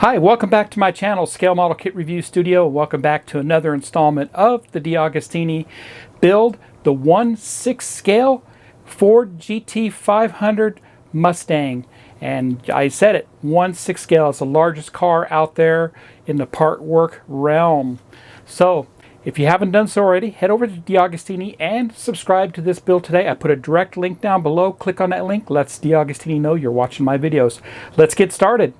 Hi, welcome back to my channel, Scale Model Kit Review Studio. Welcome back to another installment of the DeAgostini build, the 1/6 scale Ford GT500 Mustang. And I said it, 1/6 scale is the largest car out there in the part work realm. So if you haven't done so already, head over to DeAgostini and subscribe to this build today. I put a direct link down below. Click on that link. Lets DeAgostini know you're watching my videos. Let's get started.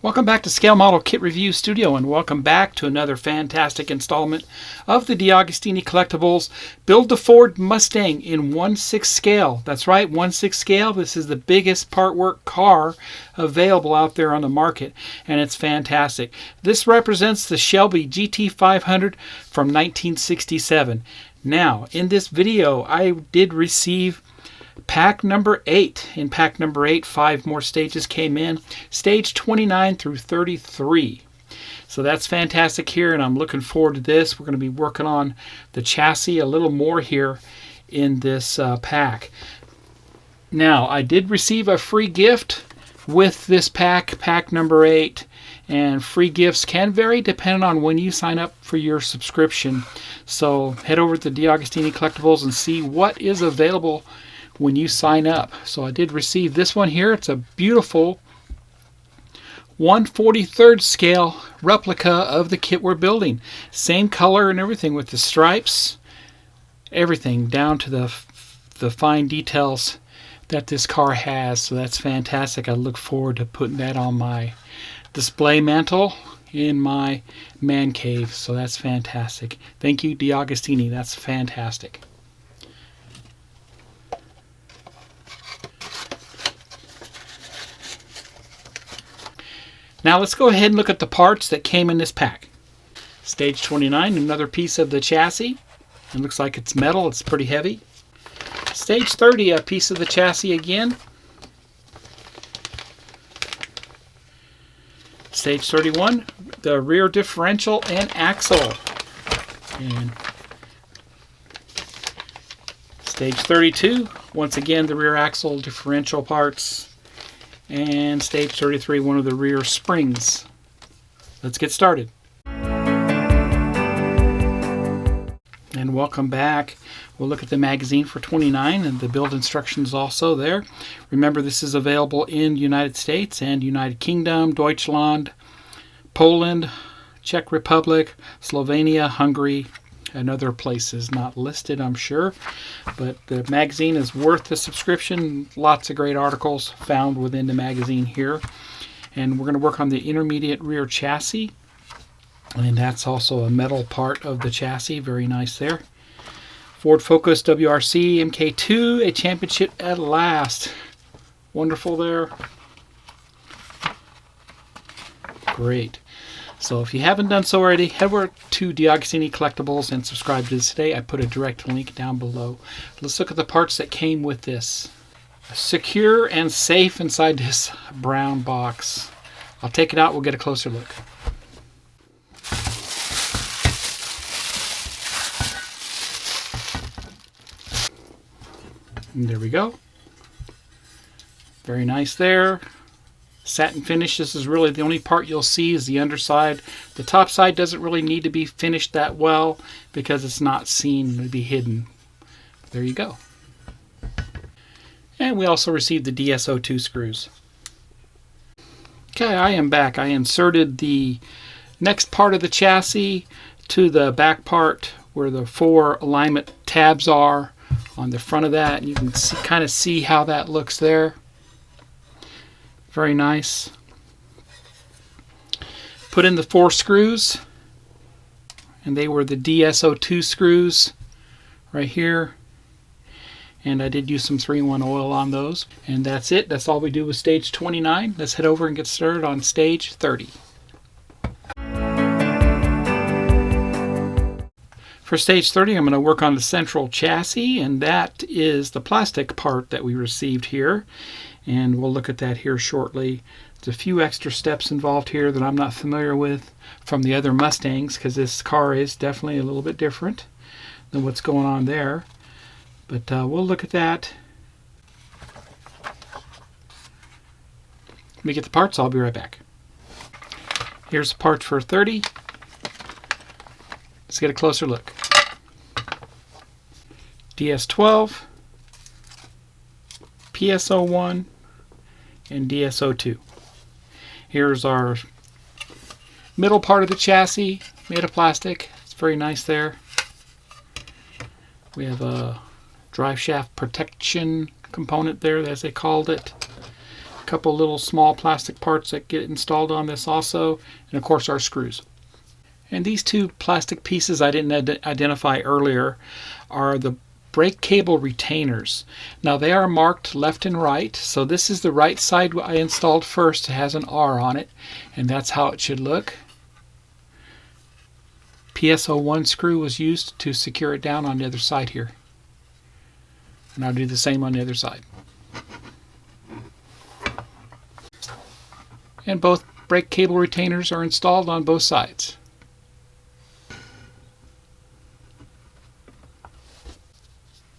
Welcome back to Scale Model Kit Review Studio, and welcome back to another fantastic installment of the DeAgostini Collectibles Build the Ford Mustang in 1/6 scale. That's right, 1/6 scale. This is the biggest part work car available out there on the market, and it's fantastic. This represents the Shelby GT500 from 1967. Now, in this video, I did receive pack number 8. In pack number 8, 5 more stages came in. Stage 29 through 33. So that's fantastic here, and I'm looking forward to this. We're going to be working on the chassis a little more here in this pack. Now, I did receive a free gift with this pack, pack number 8. And free gifts can vary depending on when you sign up for your subscription. So head over to DeAgostini Collectibles and see what is available when you sign up. So I did receive this one here. It's a beautiful 1/43 scale replica of the kit we're building. Same color and everything with the stripes, everything down to the fine details that this car has. So that's fantastic. I look forward to putting that on my display mantle in my man cave. So that's fantastic. Thank you, DeAgostini. That's fantastic. Now let's go ahead and look at the parts that came in this pack. Stage 29, another piece of the chassis. It looks like it's metal, it's pretty heavy. Stage 30, a piece of the chassis again. Stage 31, the rear differential and axle. And stage 32, once again the rear axle differential parts. And stage 33, one of the rear springs. Let's get started. And welcome back. We'll look at the magazine for 29 and the build instructions also there. Remember, this is available in United States and United Kingdom, Deutschland, Poland, Czech Republic, Slovenia, Hungary, and other places not listed, I'm sure. But the magazine is worth the subscription. Lots of great articles found within the magazine here. And we're going to work on the intermediate rear chassis. And that's also a metal part of the chassis. Very nice there. Ford Focus WRC MK2, a championship at last. Wonderful there. Great. So if you haven't done so already, head over to DeAgostini Collectibles and subscribe to this today. I put a direct link down below. Let's look at the parts that came with this. Secure and safe inside this brown box. I'll take it out, we'll get a closer look. And there we go. Very nice there. Satin finish. This is really the only part you'll see is the underside. The top side doesn't really need to be finished that well because it's not seen to be hidden. There you go. And we also received the DSO2 screws. Okay, I am back. I inserted the next part of the chassis to the back part where the 4 alignment tabs are on the front of that. You can kind of see how that looks there. Very nice. Put in the 4 screws, and they were the DSO2 screws right here. And I did use some 3-in-1 oil on those. And that's it. That's all we do with stage 29. Let's head over and get started on stage 30. For stage 30, I'm going to work on the central chassis, and that is the plastic part that we received here. And we'll look at that here shortly. There's a few extra steps involved here that I'm not familiar with from the other Mustangs, because this car is definitely a little bit different than what's going on there. But we'll look at that. Let me get the parts. I'll be right back. Here's the parts for 30. Let's get a closer look. DS12, PSO1, and DSO2. Here's our middle part of the chassis, made of plastic. It's very nice there. We have a drive shaft protection component there, as they called it. A couple little small plastic parts that get installed on this also, and of course our screws. And these two plastic pieces I didn't identify earlier are the brake cable retainers. Now they are marked left and right, so this is the right side I installed first. It has an R on it, and that's how it should look. PSO1 screw was used to secure it down on the other side here. And I'll do the same on the other side. And both brake cable retainers are installed on both sides.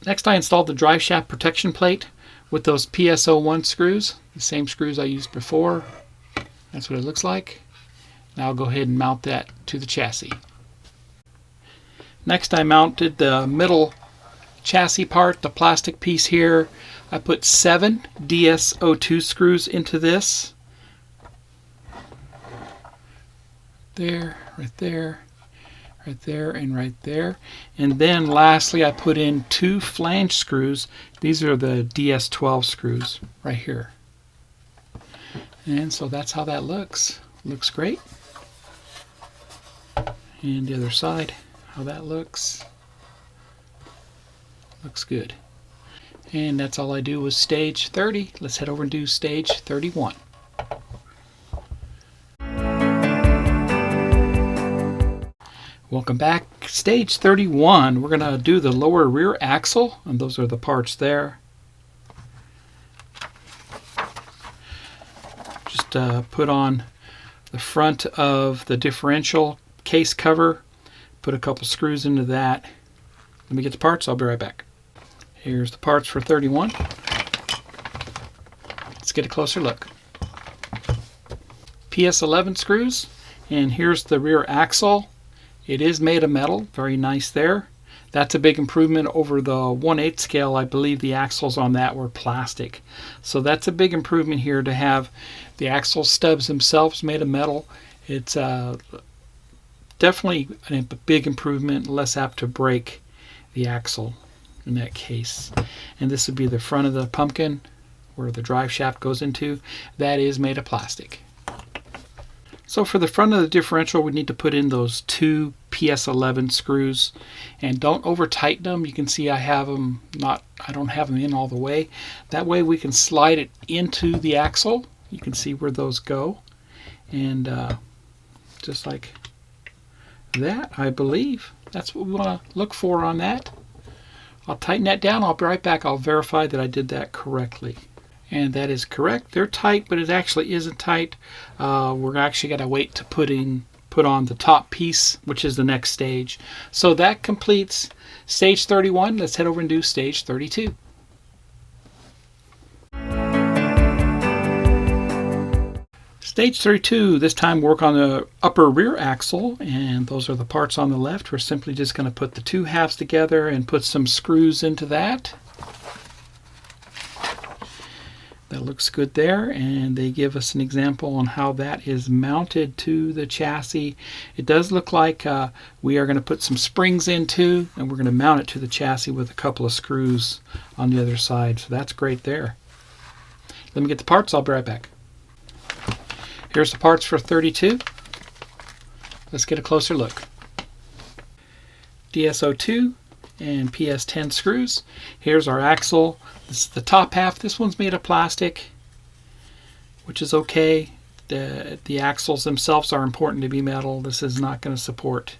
Next, I installed the drive shaft protection plate with those PSO1 screws, the same screws I used before. That's what it looks like. Now I'll go ahead and mount that to the chassis. Next, I mounted the middle chassis part, the plastic piece here. I put 7 DSO2 screws into this. There, right there, right there, and right there. And then lastly, I put in 2 flange screws. These are the DS12 screws right here. And so that's how that looks. Looks great. And the other side, how that looks. Looks good. And that's all I do with stage 30. Let's head over and do stage 31. Welcome back. Stage 31, we're going to do the lower rear axle, and those are the parts there. Just put on the front of the differential case cover, put a couple screws into that. Let me get the parts, I'll be right back. Here's the parts for 31. Let's get a closer look. PS11 screws, and here's the rear axle. It is made of metal, very nice there. That's a big improvement over the 1/8 scale. I believe the axles on that were plastic. So that's a big improvement here to have the axle stubs themselves made of metal. It's definitely a big improvement, less apt to break the axle in that case. And this would be the front of the pumpkin where the drive shaft goes into. That is made of plastic. So for the front of the differential, we need to put in those 2 PS11 screws, and don't over tighten them. You can see I don't have them in all the way. That way we can slide it into the axle. You can see where those go, and just like that, I believe that's what we want to look for on that. I'll tighten that down. I'll be right back. I'll verify that I did that correctly. And that is correct. They're tight, but it actually isn't tight. We're actually got to wait to put on the top piece, which is the next stage. So that completes stage 31. Let's head over and do stage 32. Stage 32, this time work on the upper rear axle, and those are the parts on the left. We're simply just going to put the 2 halves together and put some screws into that. That looks good there, and they give us an example on how that is mounted to the chassis. It does look like we are going to put some springs in too, and we're going to mount it to the chassis with a couple of screws on the other side. So that's great there. Let me get the parts. I'll be right back. Here's the parts for 32. Let's get a closer look. DSO2 and PS10 screws. Here's our axle. This is the top half. This one's made of plastic, which is okay. The axles themselves are important to be metal. This is not going to support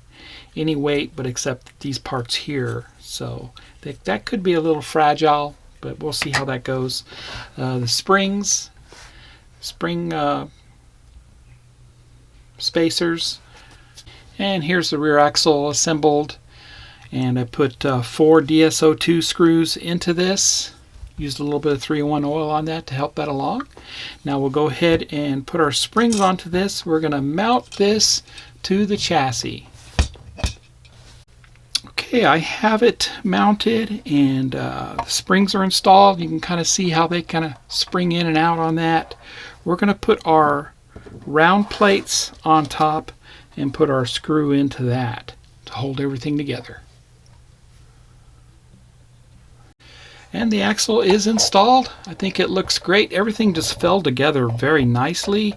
any weight but except these parts here. So that could be a little fragile, but we'll see how that goes. The spring spacers, and here's the rear axle assembled, and I put 4 DSO2 screws into this. Used a little bit of 3-in-1 oil on that to help that along. Now we'll go ahead and put our springs onto this. We're going to mount this to the chassis. Okay, I have it mounted, and the springs are installed. You can kind of see how they kind of spring in and out on that. We're going to put our round plates on top and put our screw into that to hold everything together. And the axle is installed. I think it looks great. Everything just fell together very nicely.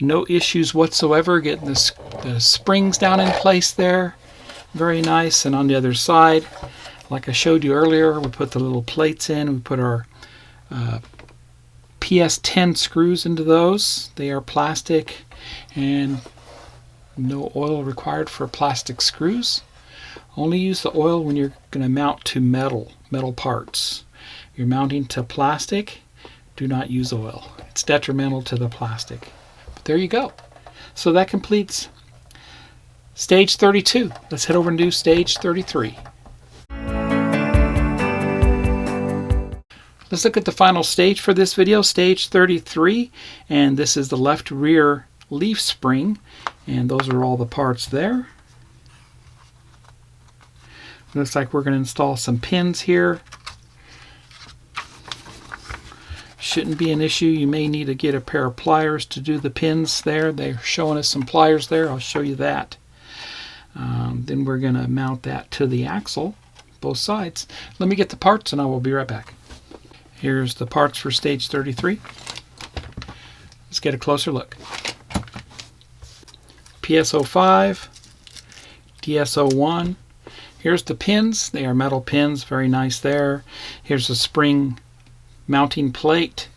No issues whatsoever getting the springs down in place there. Very nice. And on the other side, like I showed you earlier, we put the little plates in. We put our PS10 screws into those. They are plastic and no oil required for plastic screws. Only use the oil when you're going to mount to metal parts. You're mounting to plastic, do not use oil. It's detrimental to the plastic. But there you go. So that completes stage 32. Let's head over and do stage 33. Let's look at the final stage for this video, stage 33, and this is the left rear leaf spring, and those are all the parts there. Looks like we're going to install some pins here. Shouldn't be an issue. You may need to get a pair of pliers to do the pins there. They're showing us some pliers there. I'll show you that. Then we're going to mount that to the axle, both sides. Let me get the parts and I will be right back. Here's the parts for stage 33. Let's get a closer look. PSO5, DSO1. Here's the pins. They are metal pins, very nice there. Here's the spring mounting plate.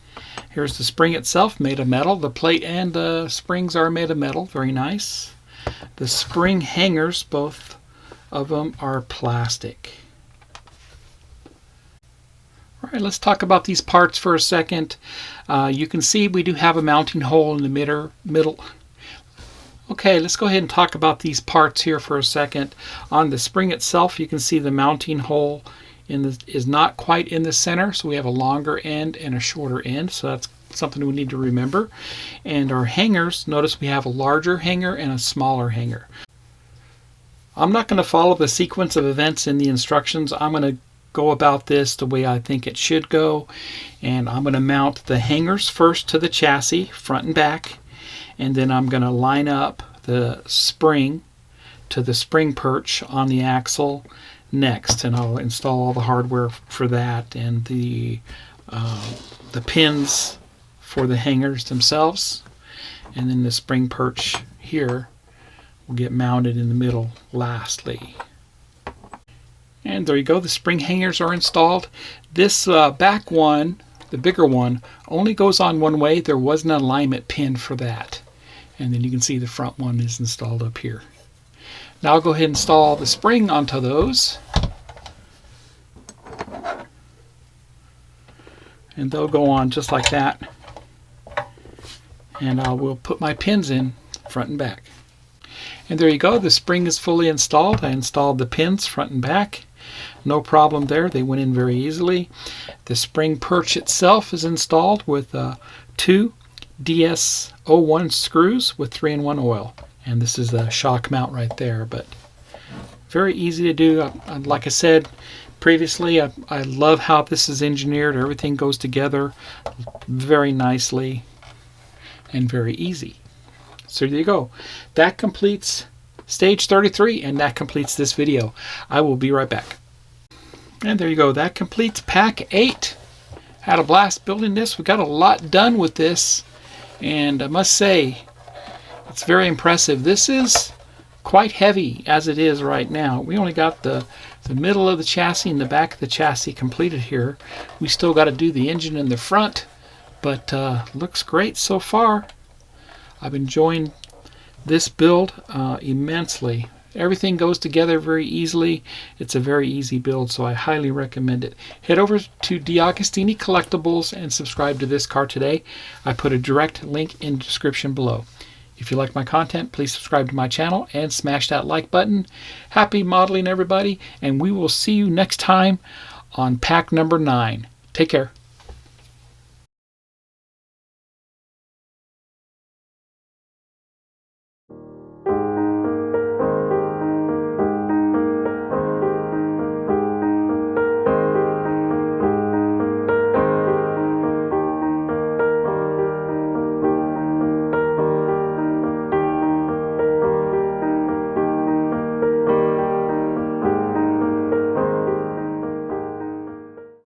Here's the spring itself, made of metal. The plate and the springs are made of metal, very nice. The spring hangers, both of them are plastic. All right, let's talk about these parts for a second. You can see we do have a mounting hole in the middle. Okay, let's go ahead and talk about these parts here for a second. On the spring itself, you can see the mounting hole is not quite in the center, so we have a longer end and a shorter end, so that's something we need to remember. And our hangers, notice we have a larger hanger and a smaller hanger. I'm not going to follow the sequence of events in the instructions. I'm going to go about this the way I think it should go, and I'm going to mount the hangers first to the chassis, front and back, and then I'm going to line up the spring to the spring perch on the axle next, and I'll install all the hardware for that and the pins for the hangers themselves, and then the spring perch here will get mounted in the middle lastly. And there you go, the spring hangers are installed. This back one, the bigger one, only goes on one way. There was an alignment pin for that. And then you can see the front one is installed up here. Now I'll go ahead and install the spring onto those. And they'll go on just like that. And I will put my pins in front and back. And there you go, the spring is fully installed. I installed the pins front and back. No problem there, they went in very easily. The spring perch itself is installed with 2 DS01 screws with 3-in-1 oil. And this is the shock mount right there, but very easy to do. Like I said previously, I love how this is engineered. Everything goes together very nicely and very easy. So there you go. That completes stage 33, and that completes this video. I will be right back. And there you go. That completes pack 8. Had a blast building this. We got a lot done with this, and I must say it's very impressive. This is quite heavy as it is right now. We only got the middle of the chassis and the back of the chassis completed here. We still got to do the engine in the front, but looks great so far. I've enjoyed this build immensely. Everything goes together very easily. It's a very easy build, so I highly recommend it. Head over to DeAgostini Collectibles and subscribe to this car today. I put a direct link in the description below. If you like my content, please subscribe to my channel and smash that like button. Happy modeling, everybody, and we will see you next time on pack number 9. Take care.